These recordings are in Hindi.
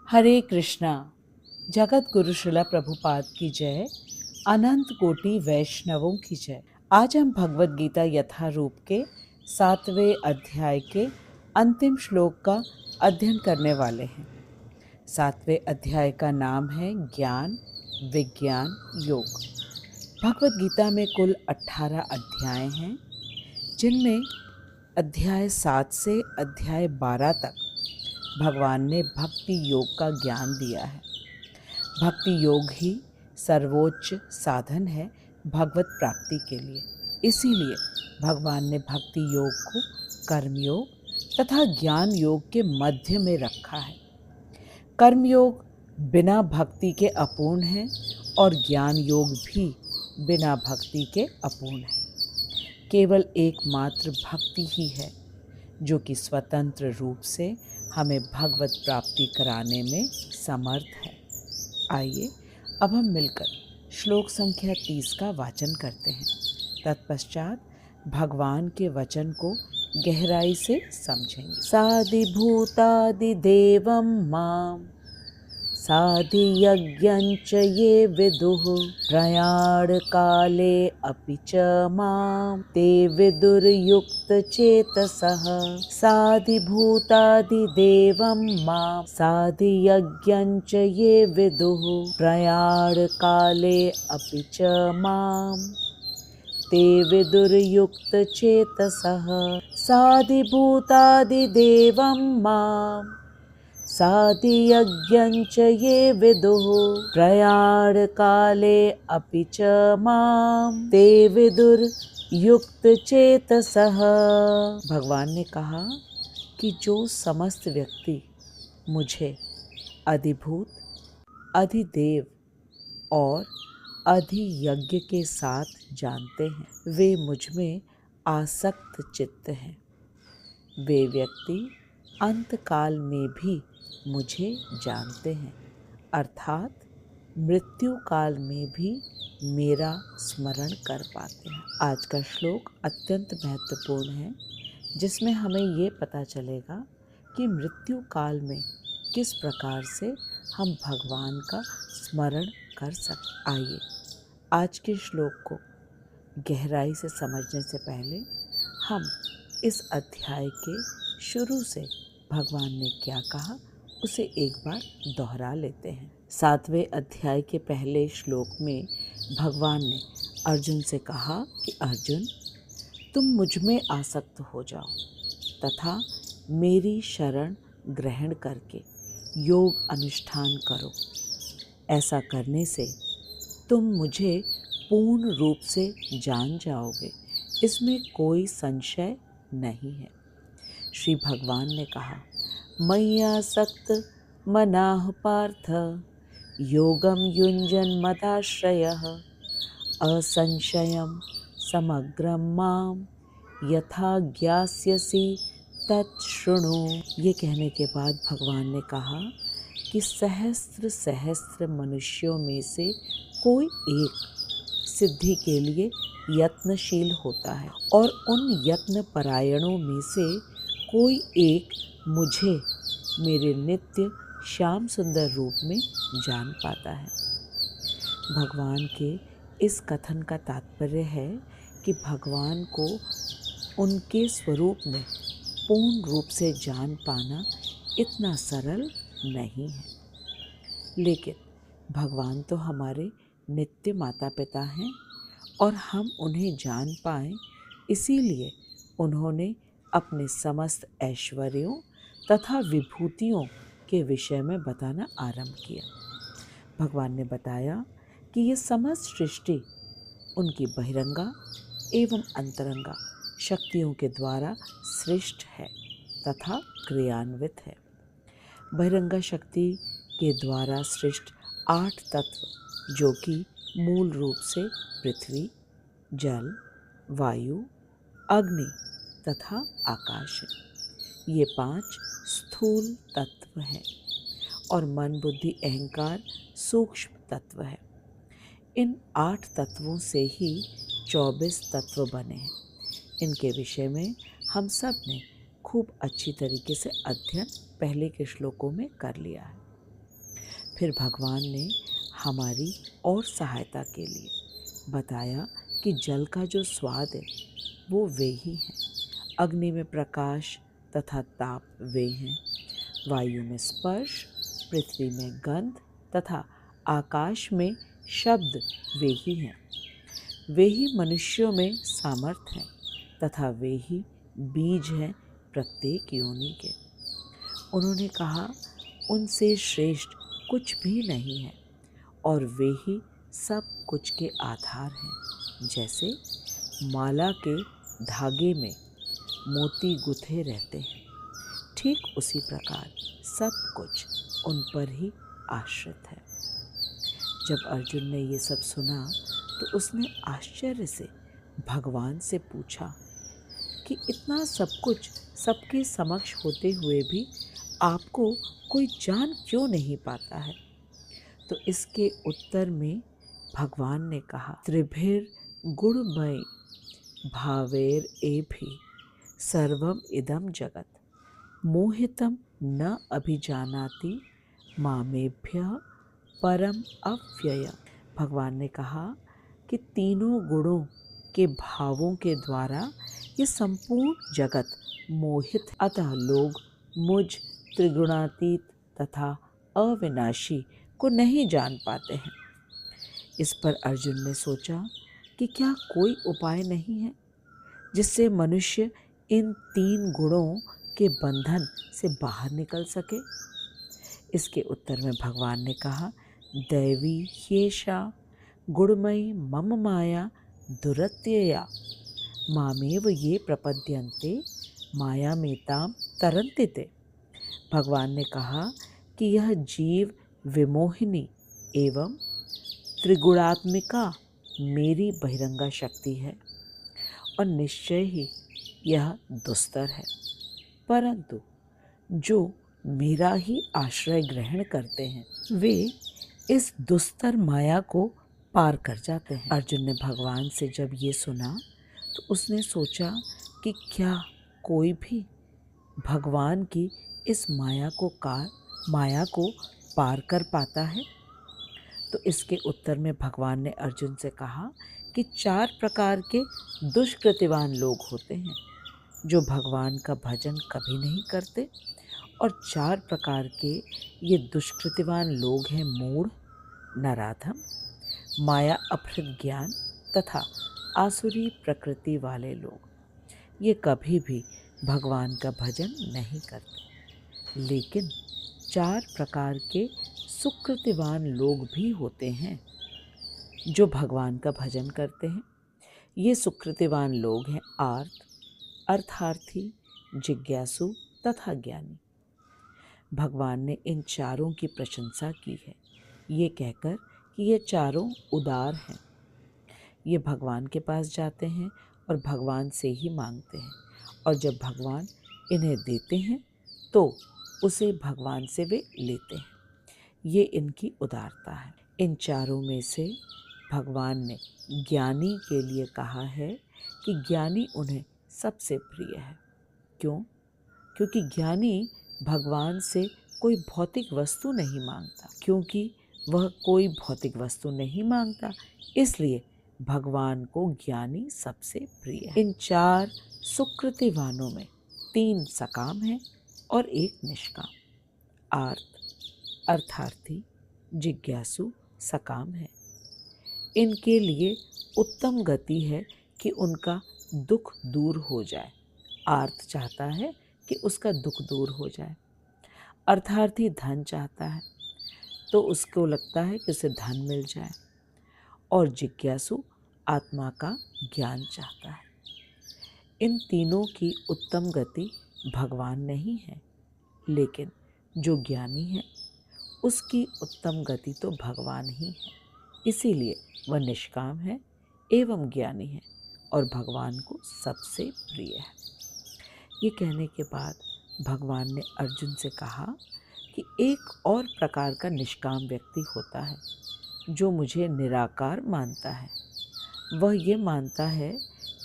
हरे कृष्णा। जगत गुरु श्रीला प्रभुपाद की जय। अनंत कोटि वैष्णवों की जय। आज हम भगवत गीता यथारूप के 7वें अध्याय के अंतिम श्लोक का अध्ययन करने वाले हैं। 7वें अध्याय का नाम है ज्ञान विज्ञान योग। भगवत गीता में कुल 18 अध्याय हैं, जिनमें अध्याय 7 से अध्याय 12 तक भगवान ने भक्ति योग का ज्ञान दिया है। भक्ति योग ही सर्वोच्च साधन है भगवत प्राप्ति के लिए। इसीलिए भगवान ने भक्ति योग को कर्म योग तथा ज्ञान योग के मध्य में रखा है। कर्म योग बिना भक्ति के अपूर्ण है और ज्ञान योग भी बिना भक्ति के अपूर्ण है। केवल एकमात्र भक्ति ही है जो कि स्वतंत्र रूप से हमें भगवत प्राप्ति कराने में समर्थ है। आइए अब हम मिलकर श्लोक संख्या 30 का वाचन करते हैं। तत्पश्चात भगवान के वचन को गहराई से समझेंगे। साधिभूतादिदेवं मां साधियज्ञञ्च ये विदुः प्रयाण काले अपि च मां ते विदुर्युक्तचेतसः। साधिभूतादिदेवं मां साधियज्ञञ्च ये विदुः प्रयाण काले अपि च मां ते विदुर्युक्तचेतसः। साधिभूतादिदेवं मां साधियज्ञञ्च ये विदुः प्रयाण काले अपि च मां ते विदुर्युक्तचेतसः। भगवान ने कहा कि जो समस्त व्यक्ति मुझे अधिभूत, अधिदेव और अधियज्ञ के साथ जानते हैं, वे मुझ में आसक्त चित्त हैं। वे व्यक्ति अंतकाल में भी मुझे जानते हैं, अर्थात मृत्यु काल में भी मेरा स्मरण कर पाते हैं। आज का श्लोक अत्यंत महत्वपूर्ण है, जिसमें हमें ये पता चलेगा कि मृत्यु काल में किस प्रकार से हम भगवान का स्मरण कर सकते। आइए आज के श्लोक को गहराई से समझने से पहले हम इस अध्याय के शुरू से भगवान ने क्या कहा उसे एक बार दोहरा लेते हैं। 7वें अध्याय के पहले श्लोक में भगवान ने अर्जुन से कहा कि अर्जुन, तुम मुझ में आसक्त हो जाओ तथा मेरी शरण ग्रहण करके योग अनुष्ठान करो। ऐसा करने से तुम मुझे पूर्ण रूप से जान जाओगे, इसमें कोई संशय नहीं है। श्री भगवान ने कहा, मय्यासक्त मनाः पार्थ योगम युञ्जन मदाश्रयः असंशयं समग्रं मां यथा ज्ञास्यसि तच्छृणु। ये कहने के बाद भगवान ने कहा कि सहस्त्र सहस्त्र मनुष्यों में से कोई एक सिद्धि के लिए यत्नशील होता है और उन यत्न परायणों में से कोई एक मुझे मेरे नित्य श्याम सुंदर रूप में जान पाता है। भगवान के इस कथन का तात्पर्य है कि भगवान को उनके स्वरूप में पूर्ण रूप से जान पाना इतना सरल नहीं है, लेकिन भगवान तो हमारे नित्य माता पिता हैं और हम उन्हें जान पाएं, इसीलिए उन्होंने अपने समस्त ऐश्वर्यों तथा विभूतियों के विषय में बताना आरंभ किया। भगवान ने बताया कि ये समस्त सृष्टि उनकी बहिरंगा एवं अंतरंगा शक्तियों के द्वारा सृष्ट है तथा क्रियान्वित है। बहिरंगा शक्ति के द्वारा सृष्ट 8 तत्व, जो कि मूल रूप से पृथ्वी, जल, वायु, अग्नि तथा आकाश है। ये 5 स्थूल तत्व हैं और मन, बुद्धि, अहंकार सूक्ष्म तत्व है। इन 8 तत्वों से ही 24 तत्व बने हैं। इनके विषय में हम सब ने खूब अच्छी तरीके से अध्ययन पहले के श्लोकों में कर लिया है। फिर भगवान ने हमारी और सहायता के लिए बताया कि जल का जो स्वाद है वो वे ही हैं, अग्नि में प्रकाश तथा ताप वे हैं, वायु में स्पर्श, पृथ्वी में गंध तथा आकाश में शब्द वे ही हैं। वे ही मनुष्यों में सामर्थ्य हैं तथा वे ही बीज हैं प्रत्येक योनि के। उन्होंने कहा, उनसे श्रेष्ठ कुछ भी नहीं है और वे ही सब कुछ के आधार हैं। जैसे माला के धागे में मोती गुथे रहते हैं, ठीक उसी प्रकार सब कुछ उन पर ही आश्रित है। जब अर्जुन ने ये सब सुना तो उसने आश्चर्य से भगवान से पूछा कि इतना सब कुछ सबके समक्ष होते हुए भी आपको कोई जान क्यों नहीं पाता है? तो इसके उत्तर में भगवान ने कहा, त्रिभिर गुणमय भावेर एभि सर्वम इदम जगत मोहितम न अभिजानाति मामेभ्यः परम अव्यय। भगवान ने कहा कि तीनों गुणों के भावों के द्वारा ये संपूर्ण जगत मोहित, अतः लोग मुझ त्रिगुणातीत तथा अविनाशी को नहीं जान पाते हैं। इस पर अर्जुन ने सोचा कि क्या कोई उपाय नहीं है जिससे मनुष्य इन तीन गुणों के बंधन से बाहर निकल सके? इसके उत्तर में भगवान ने कहा, दैवी ह्येषा गुणमयी मम माया दुरत्यया मामेव ये प्रपद्यन्ते मायामेतां तरन्ति ते। भगवान ने कहा कि यह जीव विमोहिनी एवं त्रिगुणात्मिका मेरी बहिरंगा शक्ति है और निश्चय ही यह दुस्तर है, परंतु जो मेरा ही आश्रय ग्रहण करते हैं वे इस दुस्तर माया को पार कर जाते हैं। अर्जुन ने भगवान से जब ये सुना तो उसने सोचा कि क्या कोई भी भगवान की इस माया को पार कर पाता है? तो इसके उत्तर में भगवान ने अर्जुन से कहा कि 4 प्रकार के दुष्कृतिवान लोग होते हैं जो भगवान का भजन कभी नहीं करते, और 4 प्रकार के ये दुष्कृतिवान लोग हैं मूढ़, नराधम, माया अपहृत ज्ञान तथा आसुरी प्रकृति वाले लोग। ये कभी भी भगवान का भजन नहीं करते। लेकिन 4 प्रकार के सुकृतिवान लोग भी होते हैं जो भगवान का भजन करते हैं। ये सुकृतिवान लोग हैं आर्त, अर्थार्थी, जिज्ञासु तथा ज्ञानी। भगवान ने इन चारों की प्रशंसा की है, ये कहकर कि ये चारों उदार हैं। ये भगवान के पास जाते हैं और भगवान से ही मांगते हैं, और जब भगवान इन्हें देते हैं तो उसे भगवान से वे लेते हैं। ये इनकी उदारता है। इन चारों में से भगवान ने ज्ञानी के लिए कहा है कि ज्ञानी उन्हें सबसे प्रिय है। क्यों? क्योंकि ज्ञानी भगवान से कोई भौतिक वस्तु नहीं मांगता। क्योंकि वह कोई भौतिक वस्तु नहीं मांगता, इसलिए भगवान को ज्ञानी सबसे प्रिय है। इन 4 सुकृतिवानों में 3 सकाम हैं और 1 निष्काम। आर्त, अर्थार्थी, जिज्ञासु सकाम है। इनके लिए उत्तम गति है कि उनका दुख दूर हो जाए। आर्त चाहता है कि उसका दुख दूर हो जाए। अर्थार्थी धन चाहता है तो उसको लगता है कि उसे धन मिल जाए, और जिज्ञासु आत्मा का ज्ञान चाहता है। इन तीनों की उत्तम गति भगवान नहीं है, लेकिन जो ज्ञानी है उसकी उत्तम गति तो भगवान ही है। इसीलिए वह निष्काम है एवं ज्ञानी है और भगवान को सबसे प्रिय है। ये कहने के बाद भगवान ने अर्जुन से कहा कि एक और प्रकार का निष्काम व्यक्ति होता है जो मुझे निराकार मानता है। वह ये मानता है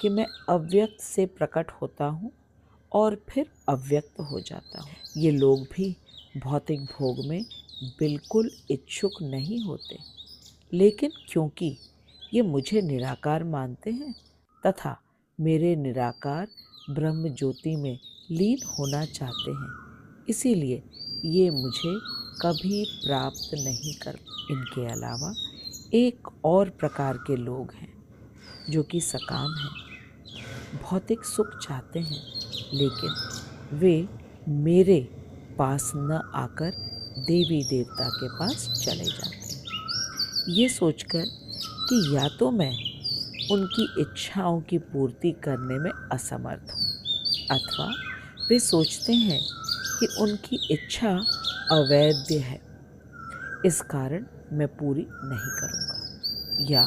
कि मैं अव्यक्त से प्रकट होता हूँ और फिर अव्यक्त हो जाता हूँ। ये लोग भी भौतिक भोग में बिल्कुल इच्छुक नहीं होते, लेकिन क्योंकि ये मुझे निराकार मानते हैं तथा मेरे निराकार ब्रह्म ज्योति में लीन होना चाहते हैं, इसीलिए ये मुझे कभी प्राप्त नहीं कर। इनके अलावा एक और प्रकार के लोग हैं जो कि सकाम हैं, भौतिक सुख चाहते हैं, लेकिन वे मेरे पास न आकर देवी देवता के पास चले जाते हैं, ये सोचकर कि या तो मैं उनकी इच्छाओं की पूर्ति करने में असमर्थ हूँ, अथवा वे सोचते हैं कि उनकी इच्छा अवैध है, इस कारण मैं पूरी नहीं करूँगा, या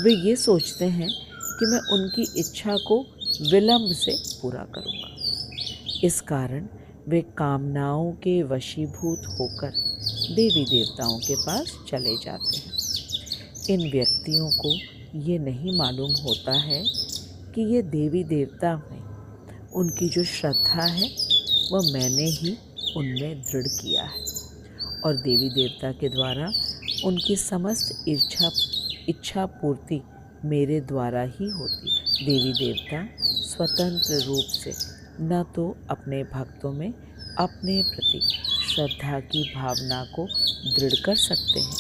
वे ये सोचते हैं कि मैं उनकी इच्छा को विलंब से पूरा करूँगा, इस कारण वे कामनाओं के वशीभूत होकर देवी देवताओं के पास चले जाते हैं। इन व्यक्तियों को ये नहीं मालूम होता है कि ये देवी देवता में उनकी जो श्रद्धा है वह मैंने ही उनमें दृढ़ किया है, और देवी देवता के द्वारा उनकी समस्त इच्छा पूर्ति मेरे द्वारा ही होती है। देवी देवता स्वतंत्र रूप से न तो अपने भक्तों में अपने प्रति श्रद्धा की भावना को दृढ़ कर सकते हैं,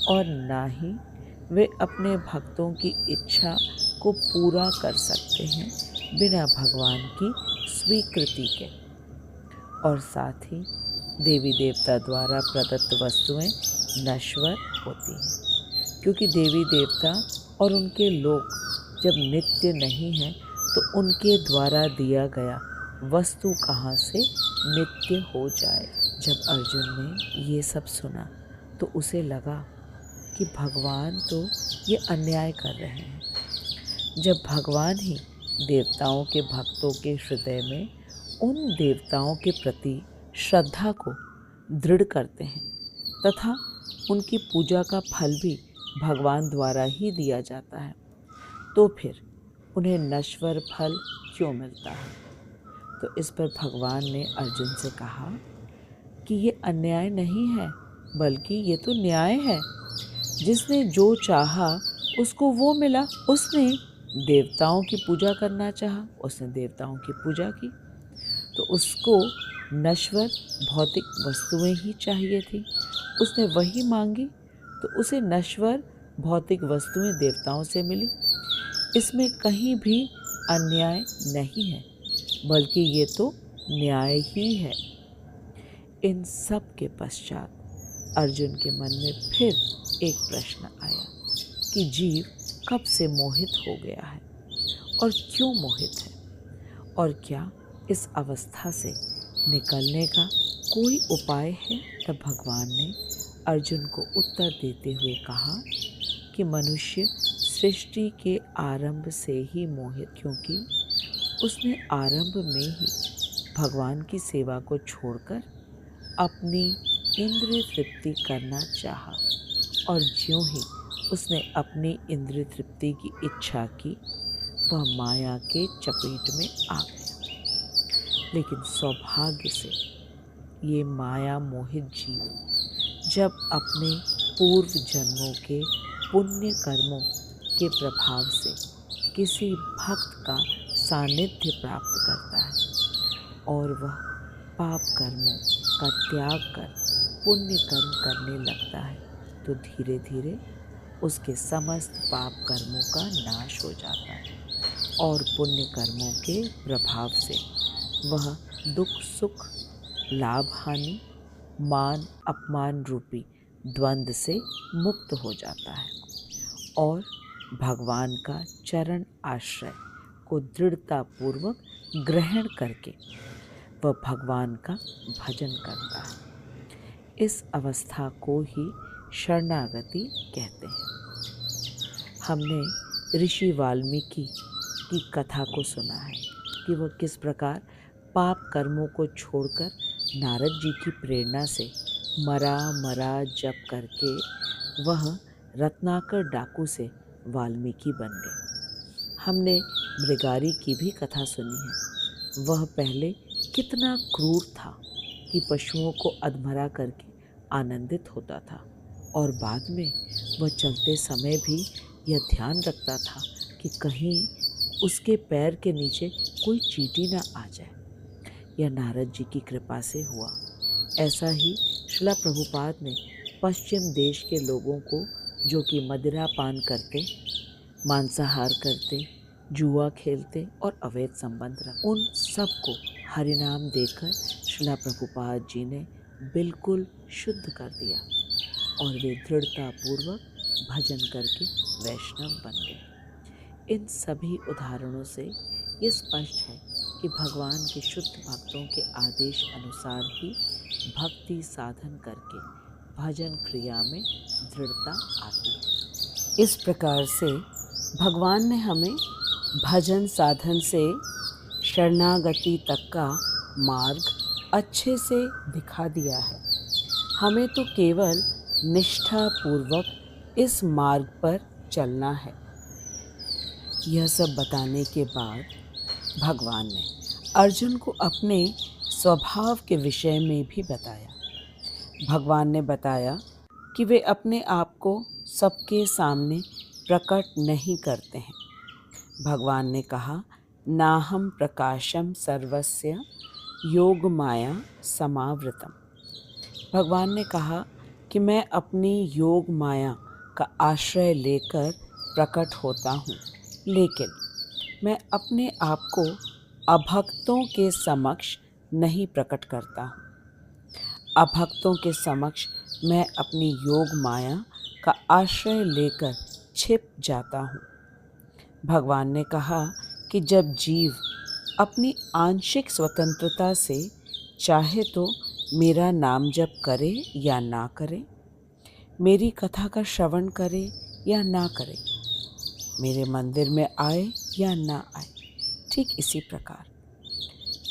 और न ही वे अपने भक्तों की इच्छा को पूरा कर सकते हैं बिना भगवान की स्वीकृति के। और साथ ही देवी देवता द्वारा प्रदत्त वस्तुएं नश्वर होती हैं, क्योंकि देवी देवता और उनके लोग जब नित्य नहीं हैं तो उनके द्वारा दिया गया वस्तु कहाँ से नित्य हो जाए। जब अर्जुन ने ये सब सुना तो उसे लगा कि भगवान तो ये अन्याय कर रहे हैं। जब भगवान ही देवताओं के भक्तों के हृदय में उन देवताओं के प्रति श्रद्धा को दृढ़ करते हैं तथा उनकी पूजा का फल भी भगवान द्वारा ही दिया जाता है, तो फिर उन्हें नश्वर फल क्यों मिलता है। तो इस पर भगवान ने अर्जुन से कहा कि ये अन्याय नहीं है, बल्कि ये तो न्याय है। जिसने जो चाहा उसको वो मिला। उसने देवताओं की पूजा करना चाहा, उसने देवताओं की पूजा की, तो उसको नश्वर भौतिक वस्तुएं ही चाहिए थी। उसने वही मांगी तो उसे नश्वर भौतिक वस्तुएं देवताओं से मिली। इसमें कहीं भी अन्याय नहीं है, बल्कि ये तो न्याय ही है। इन सब के पश्चात अर्जुन के मन में फिर एक प्रश्न आया कि जीव कब से मोहित हो गया है और क्यों मोहित है, और क्या इस अवस्था से निकलने का कोई उपाय है। तब भगवान ने अर्जुन को उत्तर देते हुए कहा कि मनुष्य सृष्टि के आरंभ से ही मोहित, क्योंकि उसने आरंभ में ही भगवान की सेवा को छोड़कर अपनी इंद्रिय तृप्ति करना चाहा, और ज्यों ही उसने अपनी इंद्रिय तृप्ति की इच्छा की वह माया के चपेट में आ गया। लेकिन सौभाग्य से ये माया मोहित जीव जब अपने पूर्व जन्मों के पुण्य कर्मों के प्रभाव से किसी भक्त का सानिध्य प्राप्त करता है और वह पाप कर्मों का त्याग कर पुण्य कर्म करने लगता है, तो धीरे धीरे उसके समस्त पाप कर्मों का नाश हो जाता है और पुण्य कर्मों के प्रभाव से वह दुख सुख लाभ हानि मान अपमान रूपी द्वंद्व से मुक्त हो जाता है और भगवान का चरण आश्रय को दृढ़तापूर्वक ग्रहण करके वह भगवान का भजन करता है। इस अवस्था को ही शरणागति कहते हैं। हमने ऋषि वाल्मीकि की कथा को सुना है कि वह किस प्रकार पाप कर्मों को छोड़कर नारद जी की प्रेरणा से मरा मरा जप करके वह रत्नाकर डाकू से वाल्मीकि बन गए। हमने मृगारी की भी कथा सुनी है। वह पहले कितना क्रूर था कि पशुओं को अधमरा करके आनंदित होता था और बाद में वह चलते समय भी यह ध्यान रखता था कि कहीं उसके पैर के नीचे कोई चींटी न आ जाए। यह नारद जी की कृपा से हुआ। ऐसा ही श्रील प्रभुपाद ने पश्चिम देश के लोगों को, जो कि मदिरा पान करते, मांसाहार करते, जुआ खेलते और अवैध संबंध रखते, उन सबको हरिनाम देकर श्रील प्रभुपाद जी ने बिल्कुल शुद्ध कर दिया और वे दृढ़तापूर्वक भजन करके वैष्णव बन गए। इन सभी उदाहरणों से ये स्पष्ट है कि भगवान के शुद्ध भक्तों के आदेश अनुसार ही भक्ति साधन करके भजन क्रिया में दृढ़ता आती है। इस प्रकार से भगवान ने हमें भजन साधन से शरणागति तक का मार्ग अच्छे से दिखा दिया है। हमें तो केवल निष्ठापूर्वक इस मार्ग पर चलना है। यह सब बताने के बाद भगवान ने अर्जुन को अपने स्वभाव के विषय में भी बताया। भगवान ने बताया कि वे अपने आप को सबके सामने प्रकट नहीं करते हैं। भगवान ने कहा, नाहम प्रकाशम सर्वस्य योग माया समावृतम। भगवान ने कहा कि मैं अपनी योग माया का आश्रय लेकर प्रकट होता हूँ, लेकिन मैं अपने आप को अभक्तों के समक्ष नहीं प्रकट करता हूँ। अभक्तों के समक्ष मैं अपनी योग माया का आश्रय लेकर छिप जाता हूँ। भगवान ने कहा कि जब जीव अपनी आंशिक स्वतंत्रता से चाहे तो मेरा नाम जप करे या ना करे, मेरी कथा का श्रवण करे या ना करे, मेरे मंदिर में आए या ना आए, ठीक इसी प्रकार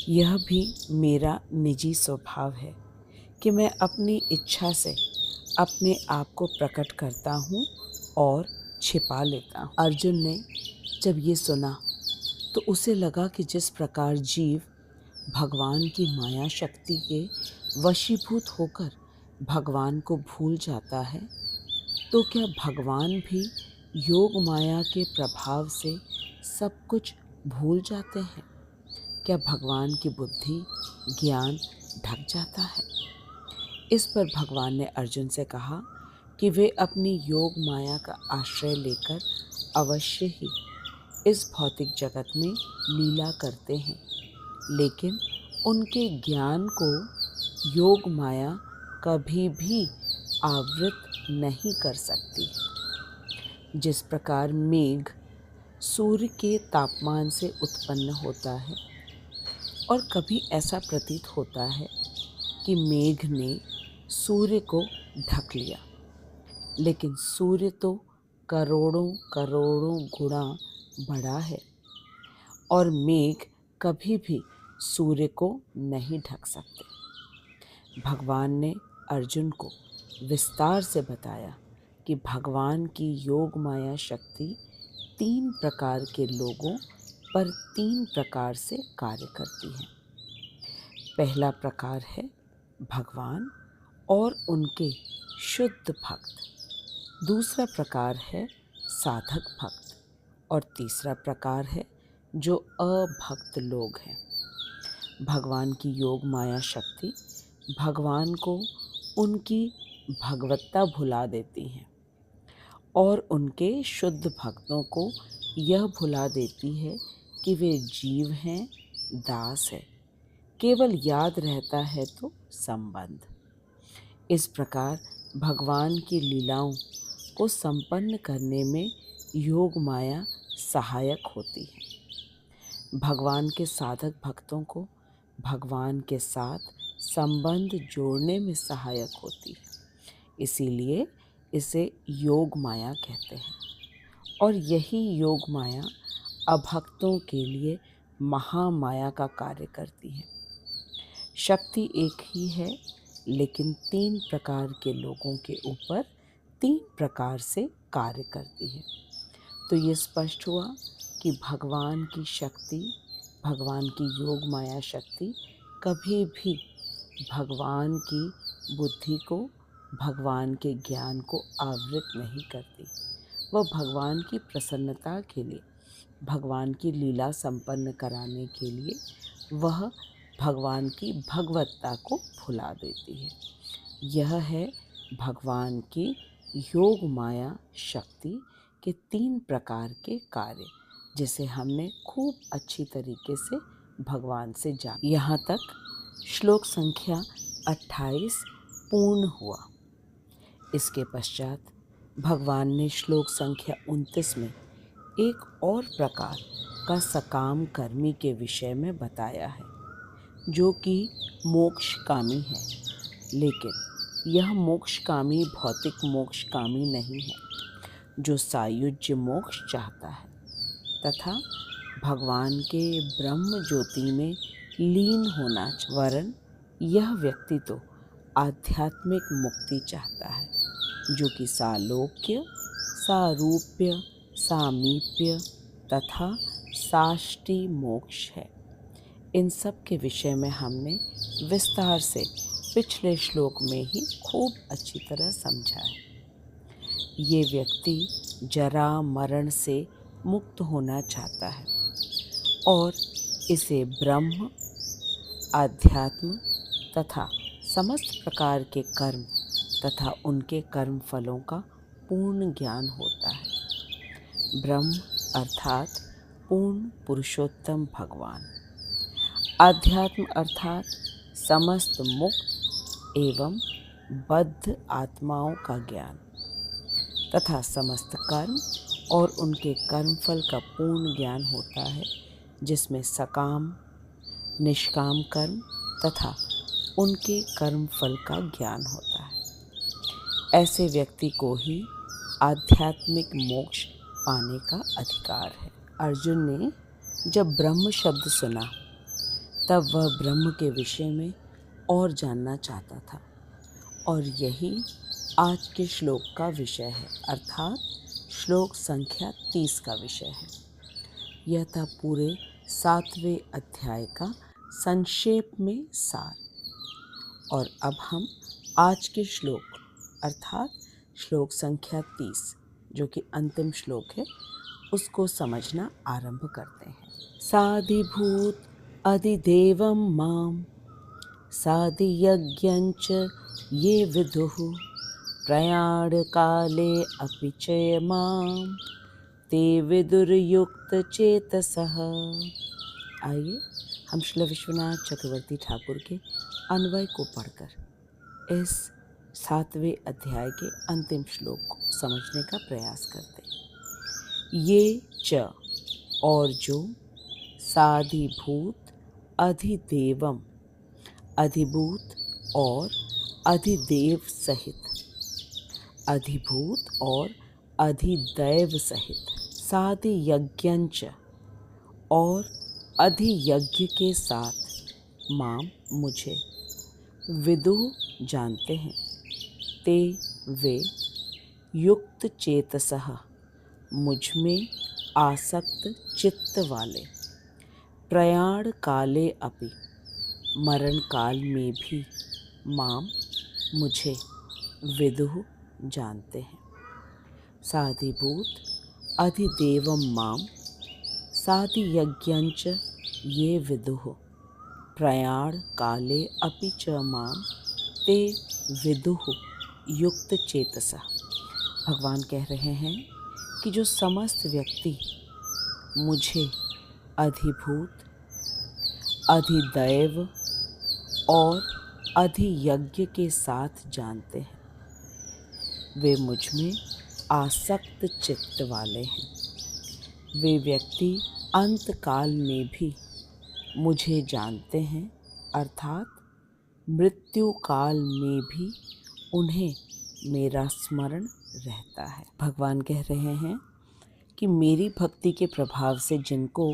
यह भी मेरा निजी स्वभाव है कि मैं अपनी इच्छा से अपने आप को प्रकट करता हूँ और छिपा लेता हूँ। अर्जुन ने जब ये सुना तो उसे लगा कि जिस प्रकार जीव भगवान की माया शक्ति के वशीभूत होकर भगवान को भूल जाता है, तो क्या भगवान भी योग माया के प्रभाव से सब कुछ भूल जाते हैं? क्या भगवान की बुद्धि, ज्ञान ढक जाता है? इस पर भगवान ने अर्जुन से कहा कि वे अपनी योग माया का आश्रय लेकर अवश्य ही इस भौतिक जगत में लीला करते हैं, लेकिन उनके ज्ञान को योग माया कभी भी आवृत नहीं कर सकती। जिस प्रकार मेघ सूर्य के तापमान से उत्पन्न होता है और कभी ऐसा प्रतीत होता है कि मेघ ने सूर्य को ढक लिया, लेकिन सूर्य तो करोड़ों करोड़ों गुणा बड़ा है और मेघ कभी भी सूर्य को नहीं ढक सकते। भगवान ने अर्जुन को विस्तार से बताया कि भगवान की योग माया शक्ति 3 प्रकार के लोगों पर 3 प्रकार से कार्य करती है। पहला प्रकार है भगवान और उनके शुद्ध भक्त, दूसरा प्रकार है साधक भक्त और तीसरा प्रकार है जो अभक्त लोग हैं। भगवान की योग माया शक्ति भगवान को उनकी भगवत्ता भुला देती है और उनके शुद्ध भक्तों को यह भुला देती है कि वे जीव हैं, दास है, केवल याद रहता है तो संबंध। इस प्रकार भगवान की लीलाओं को संपन्न करने में योग माया सहायक होती है। भगवान के साधक भक्तों को भगवान के साथ संबंध जोड़ने में सहायक होती है, इसीलिए इसे योग माया कहते हैं। और यही योग माया अभक्तों के लिए महामाया का कार्य करती है। शक्ति एक ही है, लेकिन 3 प्रकार के लोगों के ऊपर 3 प्रकार से कार्य करती है। तो ये स्पष्ट हुआ कि भगवान की शक्ति, भगवान की योग माया शक्ति कभी भी भगवान की बुद्धि को भगवान के ज्ञान को आवृत नहीं करती। वह भगवान की प्रसन्नता के लिए, भगवान की लीला संपन्न कराने के लिए वह भगवान की भगवत्ता को भुला देती है। यह है भगवान की योग माया शक्ति के 3 प्रकार के कार्य, जिसे हमने खूब अच्छी तरीके से भगवान से जाना। यहाँ तक श्लोक संख्या 28 पूर्ण हुआ। इसके पश्चात भगवान ने श्लोक संख्या 29 में एक और प्रकार का सकाम कर्मी के विषय में बताया है, जो कि मोक्षकामी है। लेकिन यह मोक्षकामी भौतिक मोक्षकामी नहीं है, जो सायुज्य मोक्ष चाहता है तथा भगवान के ब्रह्म ज्योति में लीन होना, वरन यह व्यक्ति तो आध्यात्मिक मुक्ति चाहता है, जो कि सालोक्य, सारूप्य, सामीप्य तथा साष्टी मोक्ष है। इन सब के विषय में हमने विस्तार से पिछले श्लोक में ही खूब अच्छी तरह समझा है। ये व्यक्ति जरा मरण से मुक्त होना चाहता है और इसे ब्रह्म, आध्यात्म तथा समस्त प्रकार के कर्म तथा उनके कर्म फलों का पूर्ण ज्ञान होता है। ब्रह्म अर्थात पूर्ण पुरुषोत्तम भगवान, आध्यात्म अर्थात समस्त मुक्त एवं बद्ध आत्माओं का ज्ञान तथा समस्त कर्म और उनके कर्मफल का पूर्ण ज्ञान होता है, जिसमें सकाम, निष्काम कर्म तथा उनके कर्मफल का ज्ञान होता है। ऐसे व्यक्ति को ही आध्यात्मिक मोक्ष पाने का अधिकार है। अर्जुन ने जब ब्रह्म शब्द सुना तब वह ब्रह्म के विषय में और जानना चाहता था, और यही आज के श्लोक का विषय है, अर्थात श्लोक संख्या 30 का विषय है। यह था पूरे 7वें अध्याय का संक्षेप में सार। और अब हम आज के श्लोक अर्थात श्लोक संख्या 30, जो कि अंतिम श्लोक है, उसको समझना आरंभ करते हैं। साधिभूत अधिदेवं मां साधियज्ञञ्च ये विदुः प्रयाण काले अपि च मां ते विदुर्युक्त चेतसः। आइए हम श्री विश्वनाथ चक्रवर्ती ठाकुर के अन्वय को पढ़कर इस 7वें अध्याय के अंतिम श्लोक को समझने का प्रयास करते हैं। ये च और जो, साधिभूत अधिदेवम अधिभूत और अधिदेव सहित, अधिभूत और अधिदैव सहित, साधियज्ञञ्च और अधियज्ञ के साथ, माम मुझे, विदुः जानते हैं, ते वे, युक्त चेतसः मुझ में आसक्त चित्त वाले, प्रयाण काले अपि मरण काल में भी, माम मुझे, विदुः जानते हैं। साधिभूत अधिदेवं माम साधियज्ञञ्च ये विदुः प्रयाण काले अपि च माम ते विदुः युक्त चेतसा। भगवान कह रहे हैं कि जो समस्त व्यक्ति मुझे अधिभूत, अधिदैव और अधियज्ञ के साथ जानते हैं, वे मुझ में आसक्त चित्त वाले हैं। वे व्यक्ति अंत काल में भी मुझे जानते हैं, अर्थात मृत्यु काल में भी उन्हें मेरा स्मरण रहता है। भगवान कह रहे हैं कि मेरी भक्ति के प्रभाव से जिनको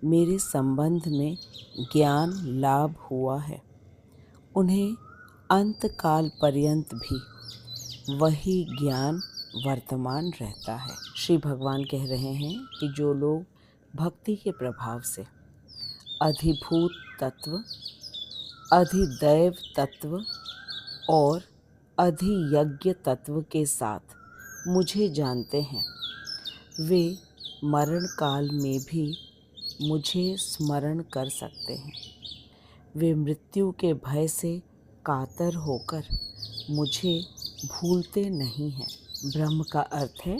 मेरे संबंध में ज्ञान लाभ हुआ है, उन्हें अंत काल पर्यंत भी वही ज्ञान वर्तमान रहता है। श्री भगवान कह रहे हैं कि जो लोग भक्ति के प्रभाव से अधिभूत तत्व, अधिदैव तत्व और अधियज्ञ तत्व के साथ मुझे जानते हैं। वे मरण काल में भी मुझे स्मरण कर सकते हैं। वे मृत्यु के भय से कातर होकर मुझे भूलते नहीं हैं। ब्रह्म का अर्थ है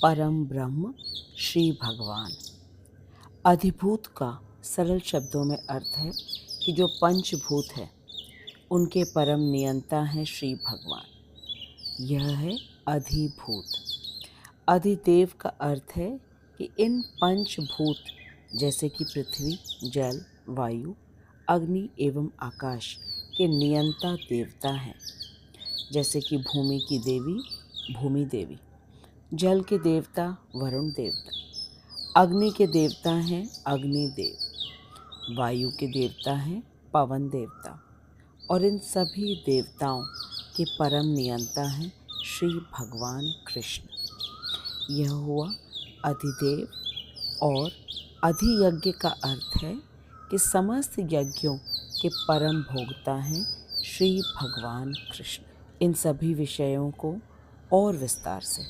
परम ब्रह्म श्री भगवान। अधिभूत का सरल शब्दों में अर्थ है कि जो पंचभूत है उनके परम नियंता हैं श्री भगवान। यह है अधिभूत। अधिदेव का अर्थ है कि इन पंचभूत जैसे कि पृथ्वी, जल, वायु, अग्नि एवं आकाश के नियंता देवता हैं। जैसे कि भूमि की देवी भूमि देवी, जल के देवता वरुण देवता, अग्नि के देवता हैं अग्नि देव, वायु के देवता हैं पवन देवता, और इन सभी देवताओं के परम नियंता हैं श्री भगवान कृष्ण। यह हुआ अधिदेव। और अधियज्ञ का अर्थ है कि समस्त यज्ञों के परम भोक्ता हैं श्री भगवान कृष्ण। इन सभी विषयों को और विस्तार से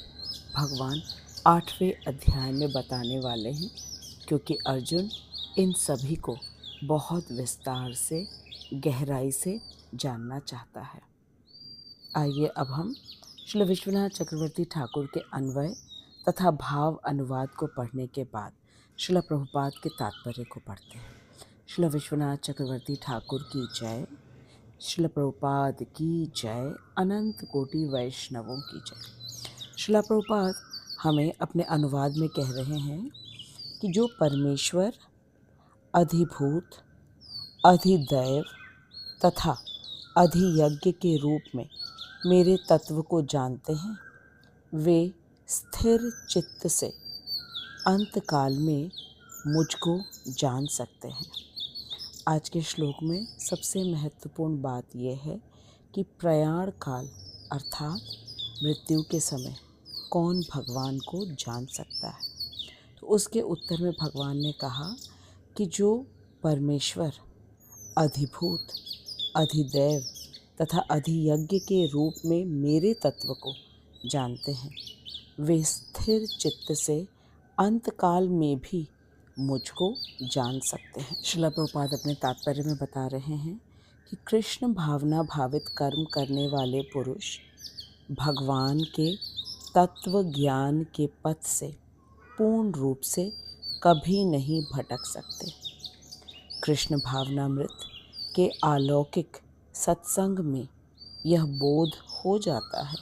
भगवान 8वें अध्याय में बताने वाले हैं, क्योंकि अर्जुन इन सभी को बहुत विस्तार से गहराई से जानना चाहता है। आइए अब हम श्री विश्वनाथ चक्रवर्ती ठाकुर के अन्वय तथा भाव अनुवाद को पढ़ने के बाद श्रील प्रभुपाद के तात्पर्य को पढ़ते हैं। श्री विश्वनाथ चक्रवर्ती ठाकुर की जय, श्रील प्रभुपाद की जय, अनंत कोटि वैष्णवों की जय। श्रील प्रभुपाद हमें अपने अनुवाद में कह रहे हैं कि जो परमेश्वर अधिभूत, अधिदैव तथा अधियज्ञ के रूप में मेरे तत्व को जानते हैं, वे स्थिर चित्त से अंतकाल में मुझको जान सकते हैं। आज के श्लोक में सबसे महत्वपूर्ण बात यह है कि प्रयाण काल अर्थात मृत्यु के समय कौन भगवान को जान सकता है। तो उसके उत्तर में भगवान ने कहा कि जो परमेश्वर अधिभूत, अधिदैव तथा अधियज्ञ के रूप में मेरे तत्व को जानते हैं, वे स्थिर चित्त से अंतकाल में भी मुझको जान सकते हैं। श्रील प्रभुपाद अपने तात्पर्य में बता रहे हैं कि कृष्ण भावना भावित कर्म करने वाले पुरुष भगवान के तत्व ज्ञान के पथ से पूर्ण रूप से कभी नहीं भटक सकते। कृष्ण भावनामृत के अलौकिक सत्संग में यह बोध हो जाता है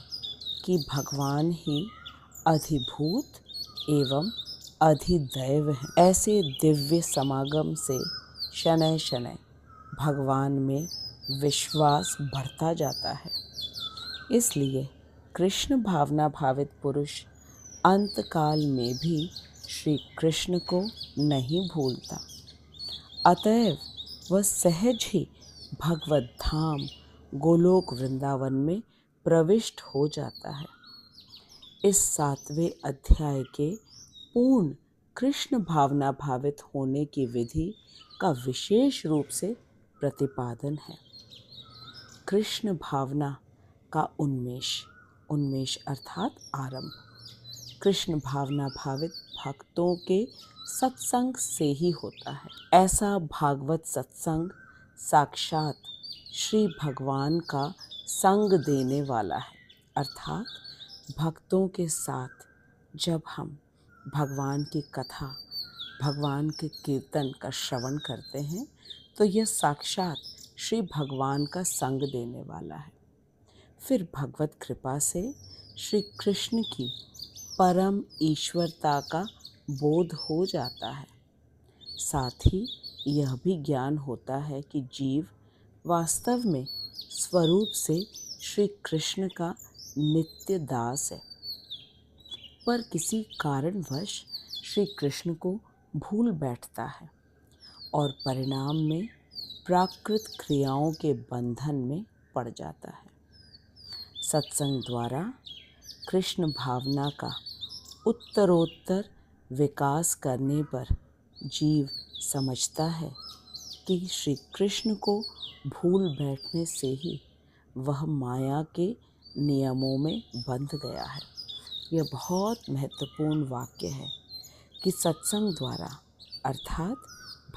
कि भगवान ही अधिभूत एवं अधिदैव हैं। ऐसे दिव्य समागम से शनैः शनैः भगवान में विश्वास बढ़ता जाता है। इसलिए कृष्ण भावना भावित पुरुष अंतकाल में भी श्री कृष्ण को नहीं भूलता। अतएव वह सहज ही भगवत धाम गोलोक वृंदावन में प्रविष्ट हो जाता है। इस 7वें अध्याय के पूर्ण कृष्ण भावना भावित होने की विधि का विशेष रूप से प्रतिपादन है। कृष्ण भावना का उन्मेष अर्थात आरंभ कृष्ण भावना भावित भक्तों के सत्संग से ही होता है। ऐसा भागवत सत्संग साक्षात श्री भगवान का संग देने वाला है। अर्थात भक्तों के साथ जब हम भगवान की कथा, भगवान के कीर्तन का श्रवण करते हैं, तो यह साक्षात श्री भगवान का संग देने वाला है। फिर भगवत कृपा से श्री कृष्ण की परम ईश्वरता का बोध हो जाता है। साथ ही यह भी ज्ञान होता है कि जीव वास्तव में स्वरूप से श्री कृष्ण का नित्य दास है, पर किसी कारणवश श्री कृष्ण को भूल बैठता है और परिणाम में प्राकृत क्रियाओं के बंधन में पड़ जाता है। सत्संग द्वारा कृष्ण भावना का उत्तरोत्तर विकास करने पर जीव समझता है कि श्री कृष्ण को भूल बैठने से ही वह माया के नियमों में बंध गया है। यह बहुत महत्वपूर्ण वाक्य है कि सत्संग द्वारा अर्थात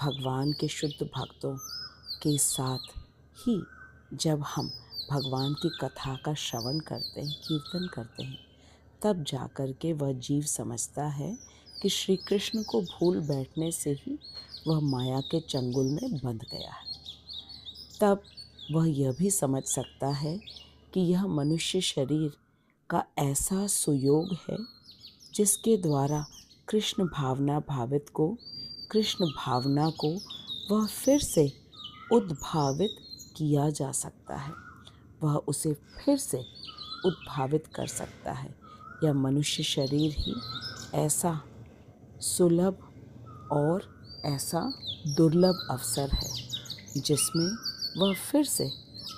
भगवान के शुद्ध भक्तों के साथ ही जब हम भगवान की कथा का श्रवण करते हैं, कीर्तन करते हैं, तब जाकर के वह जीव समझता है कि श्री कृष्ण को भूल बैठने से ही वह माया के चंगुल में बंध गया है। तब वह यह भी समझ सकता है कि यह मनुष्य शरीर का ऐसा सुयोग है जिसके द्वारा कृष्ण भावना को वह फिर से उद्भावित किया जा सकता है। वह उसे फिर से उद्भावित कर सकता है। यह मनुष्य शरीर ही ऐसा सुलभ और ऐसा दुर्लभ अवसर है जिसमें वह फिर से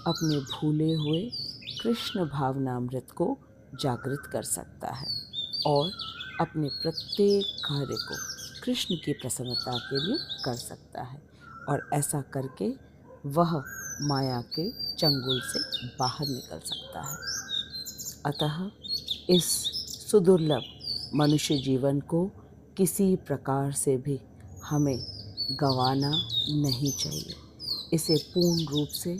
अपने भूले हुए कृष्ण भावनामृत को जागृत कर सकता है और अपने प्रत्येक कार्य को कृष्ण की प्रसन्नता के लिए कर सकता है और ऐसा करके वह माया के चंगुल से बाहर निकल सकता है। अतः इस सुदुर्लभ मनुष्य जीवन को किसी प्रकार से भी हमें गंवाना नहीं चाहिए। इसे पूर्ण रूप से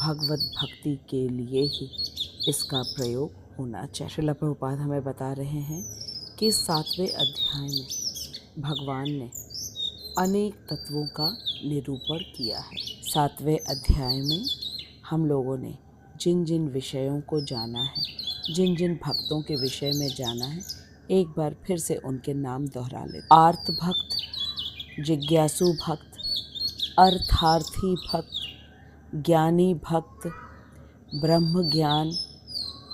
भगवत भक्ति के लिए ही इसका प्रयोग होना चाहिए। श्रील प्रभुपाद हमें बता रहे हैं कि 7वें अध्याय में भगवान ने अनेक तत्वों का निरूपण किया है। 7वें अध्याय में हम लोगों ने जिन जिन विषयों को जाना है, जिन जिन भक्तों के विषय में जाना है, एक बार फिर से उनके नाम दोहरा लेते। आर्त भक्त, जिज्ञासु भक्त, अर्थार्थी भक्त, ज्ञानी भक्त, ब्रह्म ज्ञान,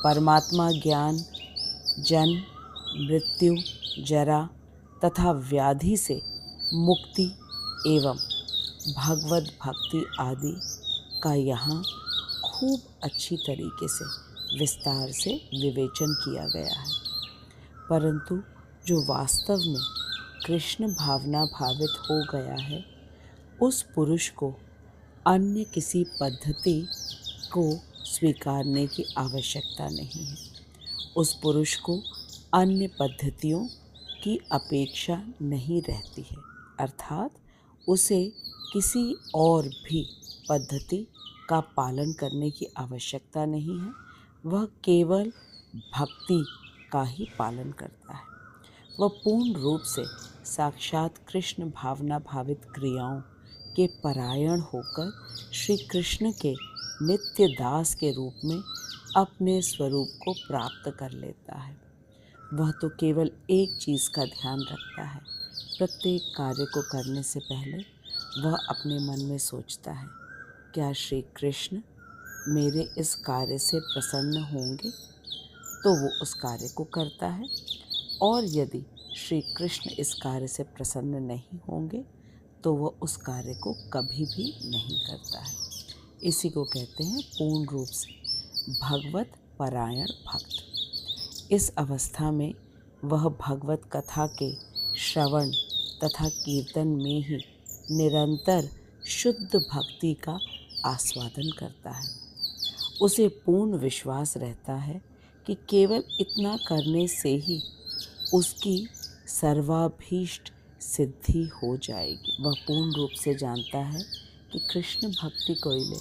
परमात्मा ज्ञान, जन्म, मृत्यु, जरा तथा व्याधि से मुक्ति एवं भगवत भक्ति आदि का यहाँ खूब अच्छी तरीके से विस्तार से विवेचन किया गया है। परंतु जो वास्तव में कृष्ण भावना भावित हो गया है, उस पुरुष को अन्य किसी पद्धति को स्वीकारने की आवश्यकता नहीं है। उस पुरुष को अन्य पद्धतियों की अपेक्षा नहीं रहती है, अर्थात उसे किसी और भी पद्धति का पालन करने की आवश्यकता नहीं है। वह केवल भक्ति का ही पालन करता है। वह पूर्ण रूप से साक्षात कृष्ण भावना भावित क्रियाओं के परायण होकर श्री कृष्ण के नित्य दास के रूप में अपने स्वरूप को प्राप्त कर लेता है। वह तो केवल एक चीज़ का ध्यान रखता है। प्रत्येक कार्य को करने से पहले वह अपने मन में सोचता है, क्या श्री कृष्ण मेरे इस कार्य से प्रसन्न होंगे? तो वो उस कार्य को करता है, और यदि श्री कृष्ण इस कार्य से प्रसन्न नहीं होंगे तो वह उस कार्य को कभी भी नहीं करता है। इसी को कहते हैं पूर्ण रूप से भगवत परायण भक्त। इस अवस्था में वह भगवत कथा के श्रवण तथा कीर्तन में ही निरंतर शुद्ध भक्ति का आस्वादन करता है। उसे पूर्ण विश्वास रहता है कि केवल इतना करने से ही उसकी सर्वाभीष्ट सिद्धि हो जाएगी। वह पूर्ण रूप से जानता है कि कृष्ण भक्ति कोइले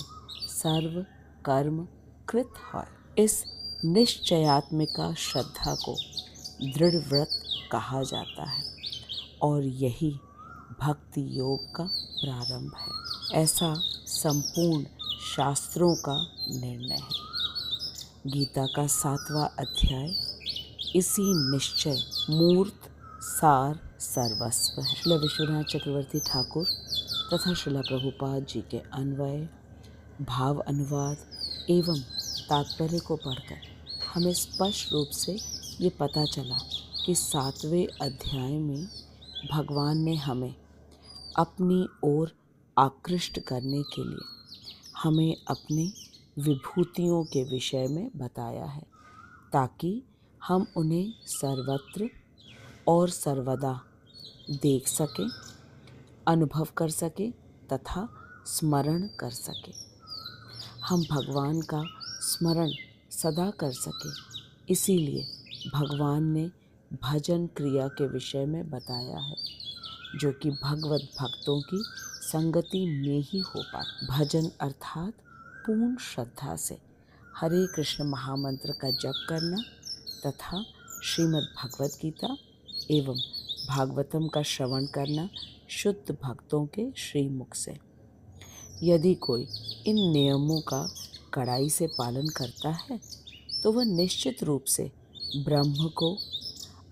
सर्व कर्म कृत है। इस निश्चयात्मिका श्रद्धा को दृढ़ व्रत कहा जाता है और यही भक्ति योग का प्रारंभ है, ऐसा संपूर्ण शास्त्रों का निर्णय है। गीता का 7वां अध्याय इसी निश्चय मूर्त सार सर्वस्व है। श्रील विश्वनाथ चक्रवर्ती ठाकुर तथा श्रील प्रभुपाद जी के अन्वय, भाव अनुवाद एवं तात्पर्य को पढ़कर हमें स्पष्ट रूप से ये पता चला कि 7वें अध्याय में भगवान ने हमें अपनी ओर आकृष्ट करने के लिए हमें अपने विभूतियों के विषय में बताया है, ताकि हम उन्हें सर्वत्र और सर्वदा देख सकें, अनुभव कर सकें तथा स्मरण कर सकें। हम भगवान का स्मरण सदा कर सके। इसीलिए भगवान ने भजन क्रिया के विषय में बताया है, जो कि भगवत भक्तों की संगति में ही हो पाए। भजन अर्थात पूर्ण श्रद्धा से हरे कृष्ण महामंत्र का जप करना तथा श्रीमद् भगवत गीता एवं भागवतम का श्रवण करना शुद्ध भक्तों के श्रीमुख से। यदि कोई इन नियमों का कड़ाई से पालन करता है तो वह निश्चित रूप से ब्रह्म को,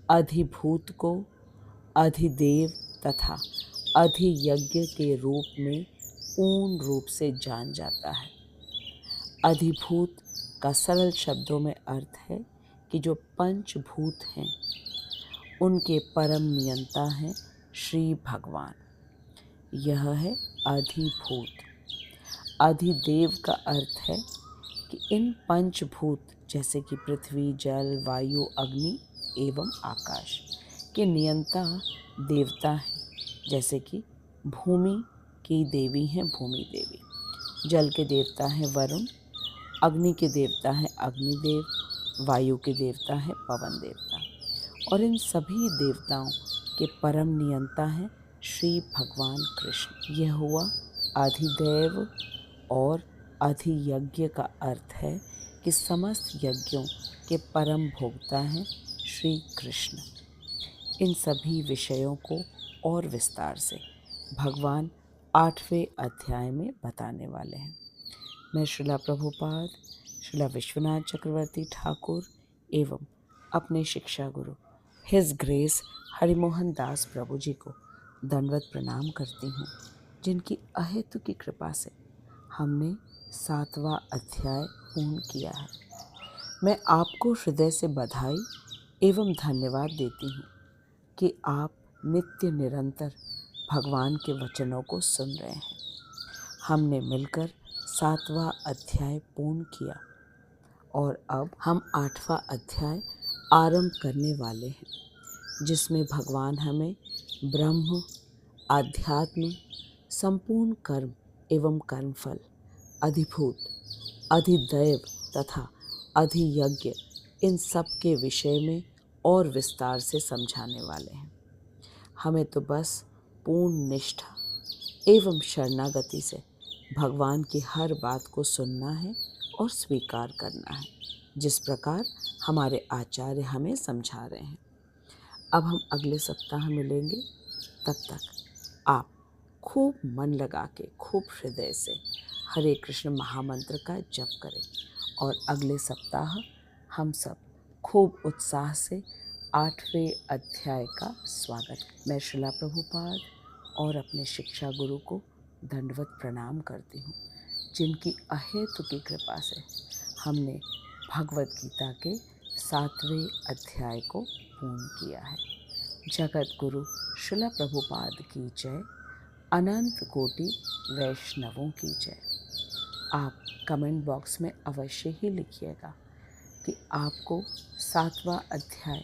अधिभूत को, अधिदेव तथा अधियज्ञ के रूप में पूर्ण रूप से जान जाता है। अधिभूत का सरल शब्दों में अर्थ है कि जो पंचभूत हैं उनके परम नियंता हैं श्री भगवान। यह है अधिभूत। अधिदेव का अर्थ है कि इन पंचभूत जैसे कि पृथ्वी, जल, वायु, अग्नि एवं आकाश के नियंता देवता हैं, जैसे कि भूमि की देवी हैं भूमि देवी, जल के देवता हैं वरुण, अग्नि के देवता हैं अग्निदेव, वायु के देवता हैं पवन देवता, और इन सभी देवताओं के परम नियंता हैं श्री भगवान कृष्ण। यह हुआ अधिदेव। और अधियज्ञ का अर्थ है कि समस्त यज्ञों के परम भोक्ता हैं श्री कृष्ण। इन सभी विषयों को और विस्तार से भगवान 8वें अध्याय में बताने वाले हैं। मैं श्रीला प्रभुपाद, श्रीला विश्वनाथ चक्रवर्ती ठाकुर एवं अपने शिक्षा गुरु हिज ग्रेस हरिमोहन दास प्रभु जी को दंडवत प्रणाम करती हूँ, जिनकी अहेतु की कृपा से हमने 7वां अध्याय पूर्ण किया है। मैं आपको हृदय से बधाई एवं धन्यवाद देती हूँ कि आप नित्य निरंतर भगवान के वचनों को सुन रहे हैं। हमने मिलकर 7वां अध्याय पूर्ण किया और अब हम 8वां अध्याय आरंभ करने वाले हैं, जिसमें भगवान हमें ब्रह्म, आध्यात्म, संपूर्ण कर्म एवं कर्मफल, अधिभूत, अधिदैव तथा अधियज्ञ इन सब के विषय में और विस्तार से समझाने वाले हैं। हमें तो बस पूर्ण निष्ठा एवं शरणागति से भगवान की हर बात को सुनना है और स्वीकार करना है, जिस प्रकार हमारे आचार्य हमें समझा रहे हैं। अब हम अगले सप्ताह मिलेंगे। तब तक आप खूब मन लगा के, खूब हृदय से हरे कृष्ण महामंत्र का जप करें और अगले सप्ताह हम सब खूब उत्साह से 8वें अध्याय का स्वागत। मैं श्रीला प्रभुपाद और अपने शिक्षा गुरु को दंडवत प्रणाम करती हूँ, जिनकी अहेतु की कृपा से हमने भगवत गीता के 7वें अध्याय को पूर्ण किया है। जगत गुरु श्रीला प्रभुपाद की जय, अनंत कोटि वैष्णवों की जय। आप कमेंट बॉक्स में अवश्य ही लिखिएगा कि आपको 7वां अध्याय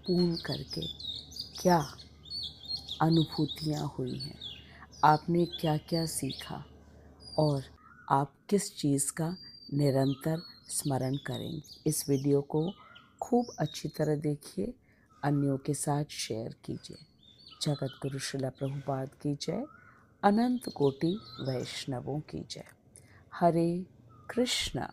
पूर्ण करके क्या अनुभूतियाँ हुई हैं, आपने क्या क्या सीखा और आप किस चीज़ का निरंतर स्मरण करेंगे। इस वीडियो को खूब अच्छी तरह देखिए, अन्यों के साथ शेयर कीजिए। जगत गुरु श्रीला प्रभुपाद की जय, अनंत कोटि वैष्णवों की जय। हरे कृष्णा।